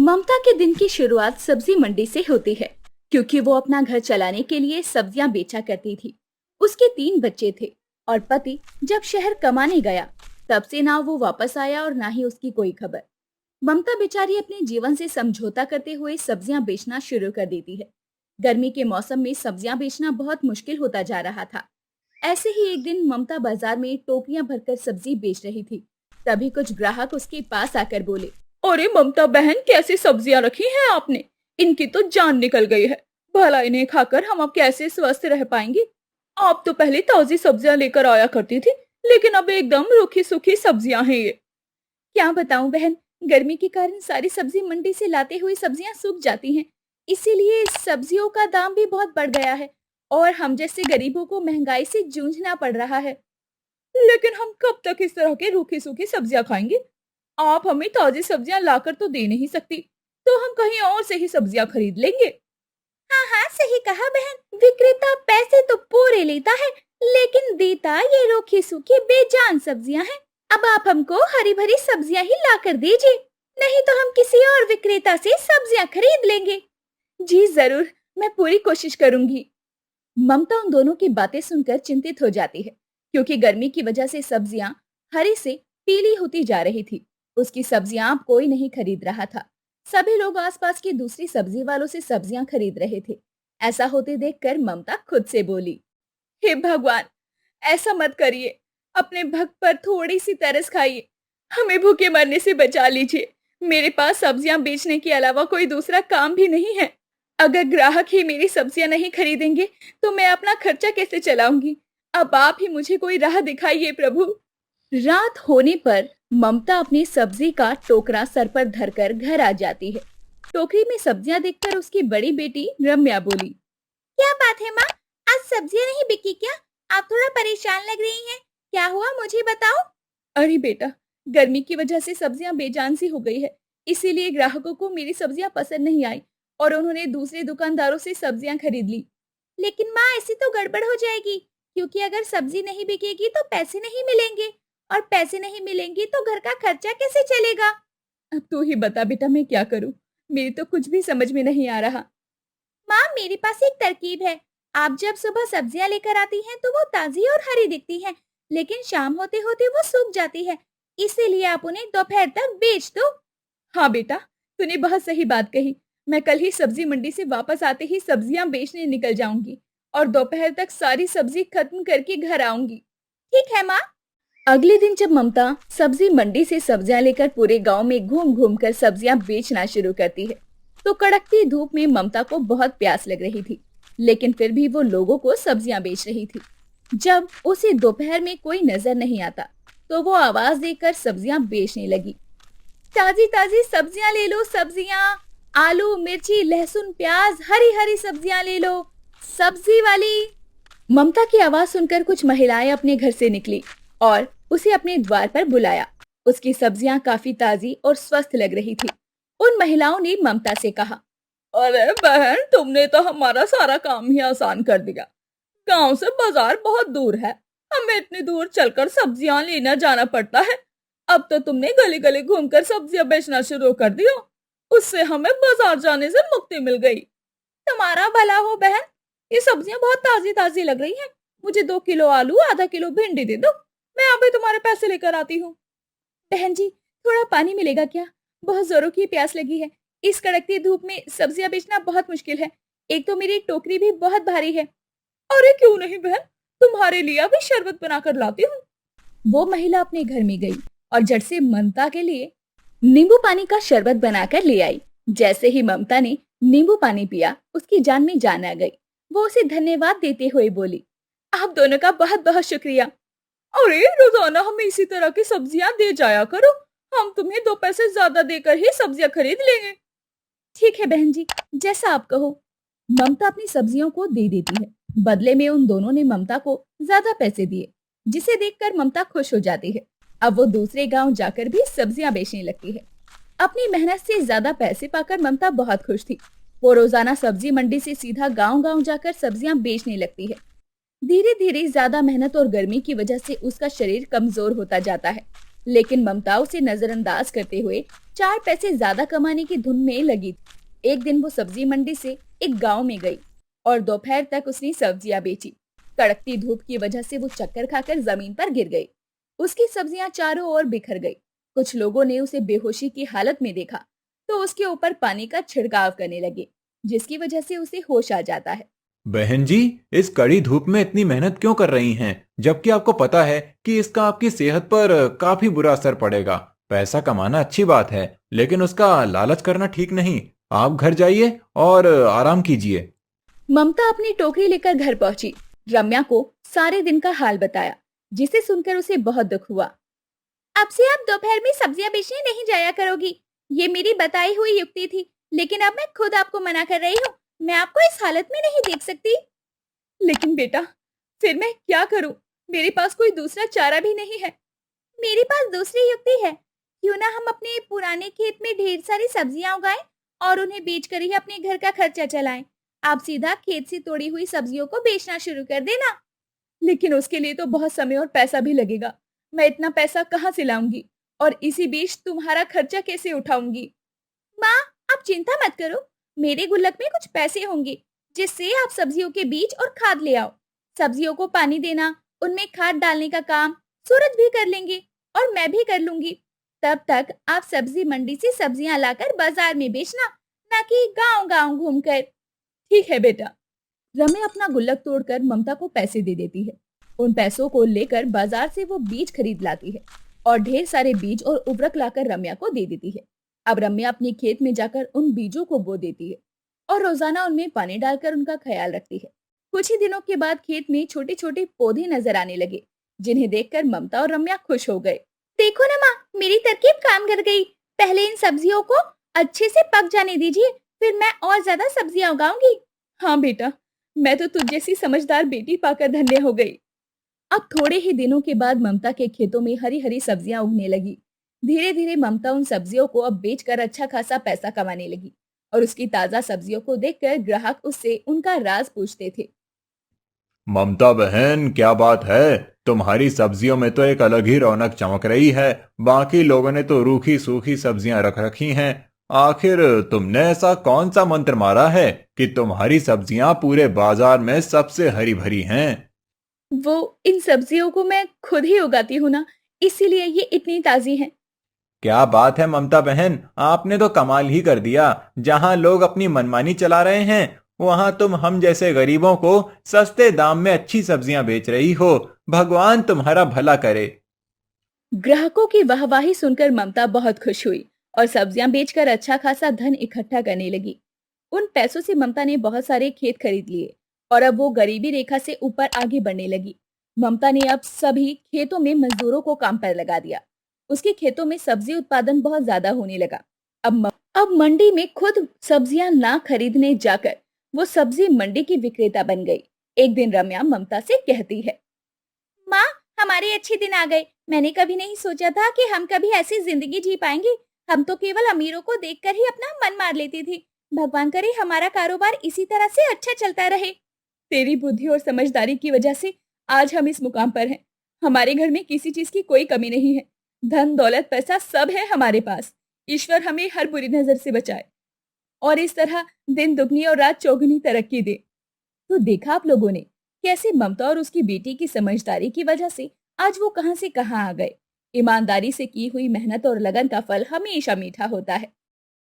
ममता के दिन की शुरुआत सब्जी मंडी से होती है, क्योंकि वो अपना घर चलाने के लिए सब्जियां बेचा करती थी। उसके 3 बच्चे थे और पति जब शहर कमाने गया, तब से ना वो वापस आया और ना ही उसकी कोई खबर। ममता बेचारी अपने जीवन से समझौता करते हुए सब्जियां बेचना शुरू कर देती है। गर्मी के मौसम में सब्जियां बेचना बहुत मुश्किल होता जा रहा था। ऐसे ही एक दिन ममता बाजार में टोकरियां भरकर सब्जी बेच रही थी। तभी कुछ ग्राहक उसके पास आकर बोले, अरे ममता बहन, कैसी सब्जियां रखी हैं आपने? इनकी तो जान निकल गई है। भला इन्हें खाकर हम अब कैसे स्वस्थ रह पाएंगे? आप तो पहले ताजी सब्जियां लेकर आया करती थी, लेकिन अब एकदम रूखी सूखी सब्जियां हैं ये। क्या बताऊं बहन, गर्मी के कारण सारी सब्जी मंडी से लाते हुए सब्जियां सूख जाती हैं। इसीलिए सब्जियों का दाम भी बहुत बढ़ गया है और हम जैसे गरीबों को महंगाई से जूझना पड़ रहा है। लेकिन हम कब तक इस तरह की रूखी सूखी सब्जियां खाएंगे? आप हमें ताजी सब्जियां लाकर तो दे नहीं सकती, तो हम कहीं और से ही सब्जियां खरीद लेंगे। हाँ हाँ, सही कहा बहन। विक्रेता पैसे तो पूरे लेता है, लेकिन देता ये रूखी सूखी बेजान सब्जियां हैं। अब आप हमको हरी भरी सब्जियां ही लाकर दीजिए, नहीं तो हम किसी और विक्रेता से सब्जियां खरीद लेंगे। जी जरूर, मैं पूरी कोशिश करूंगी। ममता उन दोनों की बातें सुनकर चिंतित हो जाती है, क्योंकि गर्मी की वजह से सब्जियां हरी से पीली होती जा रही थी। उसकी सब्जियां अब कोई नहीं खरीद रहा था। सभी लोग आसपास की दूसरी सब्जी वालों से सब्जियां खरीद रहे थे। ऐसा होते देखकर ममता खुद से बोली, हे भगवान, ऐसा मत करिए। अपने भक्त पर थोड़ी सी तरस खाइए, हमें भूखे मरने से बचा लीजिए। मेरे पास सब्जियां बेचने के अलावा कोई दूसरा काम भी नहीं है। अगर ग्राहक ही मेरी सब्जियां नहीं खरीदेंगे तो मैं अपना खर्चा कैसे चलाऊंगी? अब आप ही मुझे कोई राह दिखाइए प्रभु। रात होने पर ममता अपनी सब्जी का टोकरा सर पर धरकर घर आ जाती है। टोकरी में सब्जियां देखकर उसकी बड़ी बेटी रम्या बोली, क्या बात है माँ, आज सब्जियां नहीं बिकी क्या? आप थोड़ा परेशान लग रही हैं। क्या हुआ, मुझे बताओ। अरे बेटा, गर्मी की वजह से सब्जियां बेजान सी हो गई है, इसीलिए ग्राहकों को मेरी सब्जियां पसंद नहीं आई और उन्होंने दूसरे दुकानदारों से सब्जियां खरीद ली। लेकिन माँ, ऐसी तो गड़बड़ हो जाएगी, क्योंकि अगर सब्जी नहीं बिकेगी तो पैसे नहीं मिलेंगे, और पैसे नहीं मिलेंगे तो घर का खर्चा कैसे चलेगा? अब तू ही बता बेटा, मैं क्या करूं? मेरी तो कुछ भी समझ में नहीं आ रहा। माँ, मेरे पास एक तरकीब है। आप जब सुबह सब्जियां लेकर आती हैं तो वो ताजी और हरी दिखती हैं, लेकिन शाम होते होते वो सूख जाती है। इसीलिए आप उन्हें दोपहर तक बेच दो। हाँ बेटा, तूने बहुत सही बात कही। मैं कल ही सब्जी मंडी से वापस आते ही सब्जियां बेचने निकल जाऊंगी और दोपहर तक सारी सब्जी खत्म करके घर आऊंगी। ठीक है माँ। अगले दिन जब ममता सब्जी मंडी से सब्जियां लेकर पूरे गांव में घूम घूम कर सब्जियां बेचना शुरू करती है, तो कड़कती धूप में ममता को बहुत प्यास लग रही थी, लेकिन फिर भी वो लोगों को सब्जियां बेच रही थी। जब उसे दोपहर में कोई नजर नहीं आता, तो वो आवाज देकर सब्जियां बेचने लगी। ताजी ताजी सब्जियां ले लो, सब्जियां, आलू, मिर्ची, लहसुन, प्याज, हरी हरी सब्जियां ले लो, सब्जी वाली। ममता की आवाज सुनकर कुछ महिलाएं अपने घर से निकली और उसे अपने द्वार पर बुलाया। उसकी सब्जियां काफी ताजी और स्वस्थ लग रही थी। उन महिलाओं ने ममता से कहा, अरे बहन, तुमने तो हमारा सारा काम ही आसान कर दिया। गांव से बाजार बहुत दूर है, हमें इतनी दूर चलकर सब्जियां लेना जाना पड़ता है। अब तो तुमने गली गली घूमकर सब्जियां बेचना शुरू कर दिया, उससे हमें बाजार जाने से मुक्ति मिल गई। तुम्हारा भला हो बहन, ये सब्जियां बहुत ताजी ताजी लग रही हैं। मुझे 2 किलो आलू, आधा किलो भिंडी दे दो, मैं अभी तुम्हारे पैसे लेकर आती हूँ। बहन जी, थोड़ा पानी मिलेगा क्या? बहुत जोरों की प्यास लगी है। इस कड़कती धूप में सब्जियां बेचना बहुत मुश्किल है। एक तो मेरी टोकरी भी बहुत भारी है। अरे क्यों नहीं बहन, तुम्हारे लिए अभी शरबत बनाकर लाती हूँ। वो महिला अपने घर में गई और झट से ममता के लिए नींबू पानी का शरबत बनाकर ले आई। जैसे ही ममता ने नींबू पानी पिया, उसकी जान में जान आ गई। वो उसे धन्यवाद देते हुए बोली, आप दोनों का बहुत बहुत शुक्रिया। अरे रोजाना हमें इसी तरह की सब्जियां दे जाया करो, हम तुम्हें 2 पैसे ज्यादा देकर ही सब्जियां खरीद लेंगे। ठीक है बहन जी, जैसा आप कहो। ममता अपनी सब्जियों को दे देती है। बदले में उन दोनों ने ममता को ज्यादा पैसे दिए, जिसे देखकर ममता खुश हो जाती है। अब वो दूसरे गांव जाकर भी सब्जियां बेचने लगती है। अपनी मेहनत से ज्यादा पैसे पाकर ममता बहुत खुश थी। वो रोजाना सब्जी मंडी से सीधा गांव गांव जाकर सब्जियां बेचने लगती है। धीरे धीरे ज्यादा मेहनत और गर्मी की वजह से उसका शरीर कमजोर होता जाता है। लेकिन ममता उसे नजरअंदाज करते हुए 4 पैसे ज्यादा कमाने की धुन में लगी थी। एक दिन वो सब्जी मंडी से एक गांव में गई और दोपहर तक उसने सब्जियां बेची। कड़कती धूप की वजह से वो चक्कर खाकर जमीन पर गिर गई। उसकी सब्जियां चारों ओर बिखर गई। कुछ लोगों ने उसे बेहोशी की हालत में देखा तो उसके ऊपर पानी का छिड़काव करने लगे, जिसकी वजह से उसे होश आ जाता है। बहन जी, इस कड़ी धूप में इतनी मेहनत क्यों कर रही हैं, जबकि आपको पता है कि इसका आपकी सेहत पर काफी बुरा असर पड़ेगा। पैसा कमाना अच्छी बात है, लेकिन उसका लालच करना ठीक नहीं। आप घर जाइए और आराम कीजिए। ममता अपनी टोकरी लेकर घर पहुंची। रम्या को सारे दिन का हाल बताया, जिसे सुनकर उसे बहुत दुख हुआ। अब से आप दोपहर में सब्जियां बेचने नहीं जाया करोगी। ये मेरी बताई हुई युक्ति थी, लेकिन अब मैं खुद आपको मना कर रही हूँ। मैं आपको इस हालत में नहीं देख सकती। लेकिन बेटा, फिर मैं क्या करूं? मेरे पास कोई दूसरा चारा भी नहीं है। मेरे पास दूसरी युक्ति है। क्यों ना हम अपने पुराने खेत में ढेर सारी सब्जियां उगाएं और उन्हें बेचकर ही अपने घर का खर्चा चलाएं। आप सीधा खेत से तोड़ी हुई सब्जियों को बेचना शुरू कर देना। लेकिन उसके लिए तो बहुत समय और पैसा भी लगेगा। मैं इतना पैसा कहाँ से लाऊंगी और इसी बीच तुम्हारा खर्चा कैसे उठाऊंगी? माँ, आप चिंता मत करो। मेरे गुल्लक में कुछ पैसे होंगे, जिससे आप सब्जियों के बीज और खाद ले आओ। सब्जियों को पानी देना, उनमें खाद डालने का काम सूरज भी कर लेंगे और मैं भी कर लूंगी। तब तक आप सब्जी मंडी से सब्जियां लाकर बाजार में बेचना, ना कि गांव-गांव घूमकर। ठीक है बेटा। रम्या अपना गुल्लक तोड़कर ममता को पैसे दे देती है। उन पैसों को लेकर बाजार से वो बीज खरीद लाती है और ढेर सारे बीज और उर्वरक लाकर रम्या को दे देती है। अब रम्या अपने खेत में जाकर उन बीजों को बो देती है और रोजाना उनमें पानी डालकर उनका ख्याल रखती है। कुछ ही दिनों के बाद खेत में छोटे छोटे पौधे नजर आने लगे, जिन्हें देखकर ममता और रम्या खुश हो गए। देखो ना माँ, मेरी तरकीब काम कर गई। पहले इन सब्जियों को अच्छे से पक जाने दीजिए, फिर मैं और ज्यादा सब्जियां उगाऊंगी। हाँ बेटा, मैं तो तुझ जैसी समझदार बेटी पाकर धन्य हो गई। अब थोड़े ही दिनों के बाद ममता के खेतों में हरी हरी सब्जियां उगने लगी। धीरे धीरे ममता उन सब्जियों को अब बेचकर अच्छा खासा पैसा कमाने लगी और उसकी ताजा सब्जियों को देखकर ग्राहक उससे उनका राज पूछते थे। ममता बहन, क्या बात है, तुम्हारी सब्जियों में तो एक अलग ही रौनक चमक रही है। बाकी लोगों ने तो रूखी सूखी सब्जियां रख रखी हैं। आखिर तुमने ऐसा कौन सा मंत्र मारा है कि तुम्हारी सब्जियां पूरे बाजार में सबसे हरी भरी हैं? वो इन सब्जियों को मैं खुद ही उगाती हूँ ना, इसीलिए ये इतनी ताजी हैं। क्या बात है ममता बहन, आपने तो कमाल ही कर दिया। जहां लोग अपनी मनमानी चला रहे हैं, वहां तुम हम जैसे गरीबों को सस्ते दाम में अच्छी सब्जियां बेच रही हो। भगवान तुम्हारा भला करे। ग्राहकों की वाहवाही सुनकर ममता बहुत खुश हुई और सब्जियां बेचकर अच्छा खासा धन इकट्ठा करने लगी। उन पैसों से ममता ने बहुत सारे खेत खरीद लिए और अब वो गरीबी रेखा से ऊपर आगे बढ़ने लगी। ममता ने अब सभी खेतों में मजदूरों को काम पर लगा दिया। उसके खेतों में सब्जी उत्पादन बहुत ज्यादा होने लगा। अब मंडी में खुद सब्जियां ना खरीदने जाकर वो सब्जी मंडी की विक्रेता बन गई। एक दिन रम्या ममता से कहती है, माँ, हमारे अच्छे दिन आ गए। मैंने कभी नहीं सोचा था कि हम कभी ऐसी जिंदगी जी पाएंगे। हम तो केवल अमीरों को देखकर ही अपना मन मार लेती थी। भगवान करे हमारा कारोबार इसी तरह से अच्छा चलता रहे। तेरी बुद्धि और समझदारी की वजह से आज हम इस मुकाम पर हैं। हमारे घर में किसी चीज की कोई कमी नहीं है। धन दौलत पैसा सब है हमारे पास। ईश्वर हमें हर बुरी नजर से बचाए और इस तरह दिन दुगनी और रात चौगुनी तरक्की दे। तो देखा आप लोगों ने कैसे ममता और उसकी बेटी की समझदारी की वजह से आज वो कहां से कहां आ गए। ईमानदारी से की हुई मेहनत और लगन का फल हमेशा मीठा होता है।